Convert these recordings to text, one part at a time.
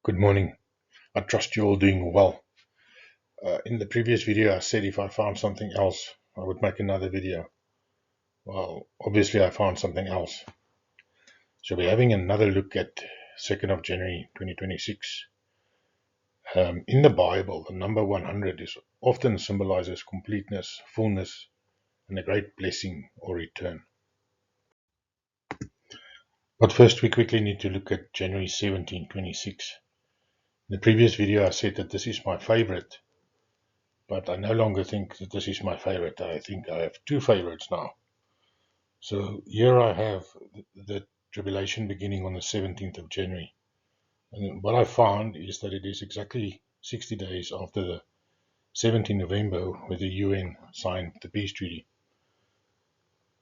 Good morning. I trust you're all doing well. In the previous video, I said if I found something else, I would make another video. Well, obviously I found something else. So we're having another look at 2nd of January 2026. In the Bible, the number 100 is often symbolizes completeness, fullness, and a great blessing or return. But first, we quickly need to look at January 1726. In the previous video, I said that this is my favorite. But I no longer think that this is my favorite. I think I have two favorites now. So here I have the tribulation beginning on the 17th of January. And what I found is that it is exactly 60 days after the 17th November where the UN signed the peace treaty.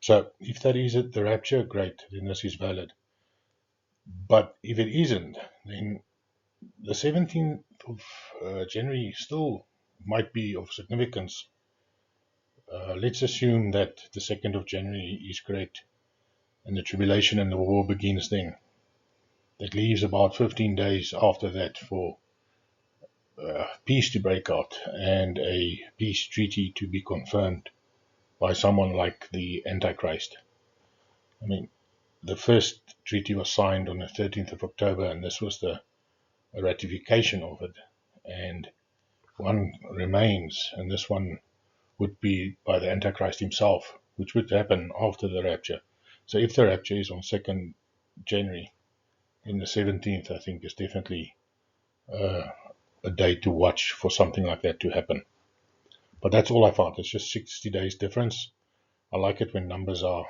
So if that is it, the rapture, great, then this is valid. But if it isn't, then the 17th of January still might be of significance. Let's assume that the 2nd of January is correct and the tribulation and the war begins then. That leaves about 15 days after that for peace to break out and a peace treaty to be confirmed by someone like the Antichrist. I mean, the first treaty was signed on the 13th of October, and this was the ratification of it. And one remains, and this one would be by the Antichrist himself, which would happen after the rapture. So if the rapture is on 2nd January, then the 17th, I think, is definitely a day to watch for something like that to happen. But that's all I found. It's just 60 days difference. I like it when numbers are,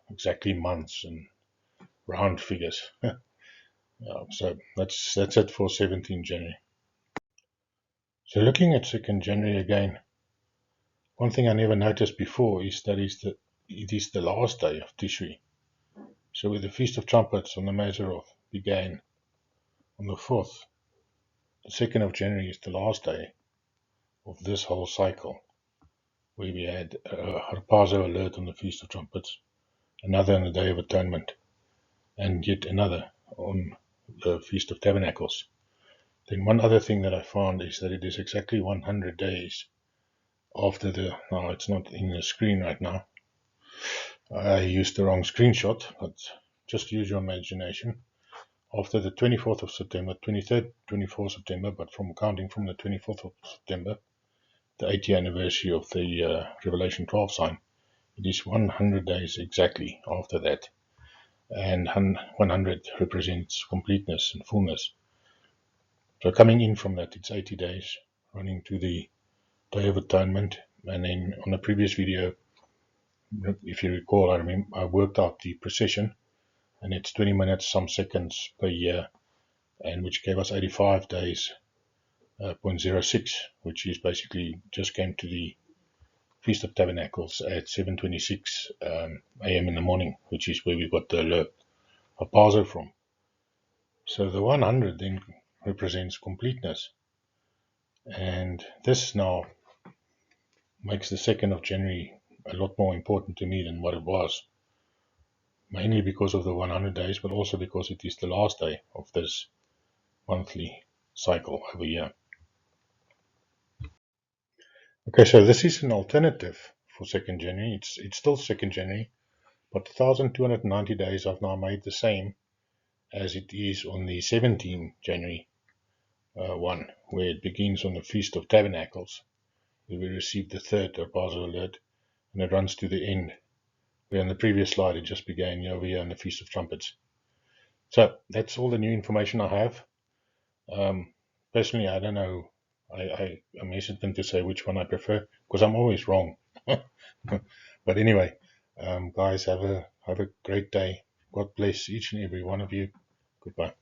exactly months and round figures. So that's it for 17 January. So looking at 2nd January again, one thing I never noticed before is that it is the last day of Tishri. So with the Feast of Trumpets on the Mazzaroth began on the 4th, the 2nd of January is the last day of this whole cycle, where we had Harpazo alert on the Feast of Trumpets, another on the Day of Atonement, and yet another on the Feast of Tabernacles. Then one other thing that I found is that it is exactly 100 days after now it's not in the screen right now. I used the wrong screenshot, but just use your imagination. After the 24th of September, 23rd, 24th September, but counting from the 24th of September, the 80th anniversary of the Revelation 12 sign, it is 100 days exactly after that. And 100 represents completeness and fullness. So coming in from that, it's 80 days, running to the Day of Atonement. And then on the previous video, if you recall, I worked out the precession, and it's 20 minutes, some seconds per year, and which gave us 85 days, 0.06, which is basically just came to the Feast of Tabernacles at 7:26 a.m. in the morning, which is where we got the alert Harpazo from. So the 100 then represents completeness, and this now makes the 2nd of January a lot more important to me than what it was, mainly because of the 100 days, but also because it is the last day of this monthly cycle over year. Okay, so this is an alternative for 2nd January. It's still 2nd January, but 1,290 days I've now made the same as it is on the 17th January one, where it begins on the Feast of Tabernacles, where we receive the third Harpazo alert, and it runs to the end, where on the previous slide it just began over here on the Feast of Trumpets. So that's all the new information I have. Personally, I don't know. I'm hesitant to say which one I prefer because I'm always wrong. But anyway, guys, have a great day. God bless each and every one of you. Goodbye.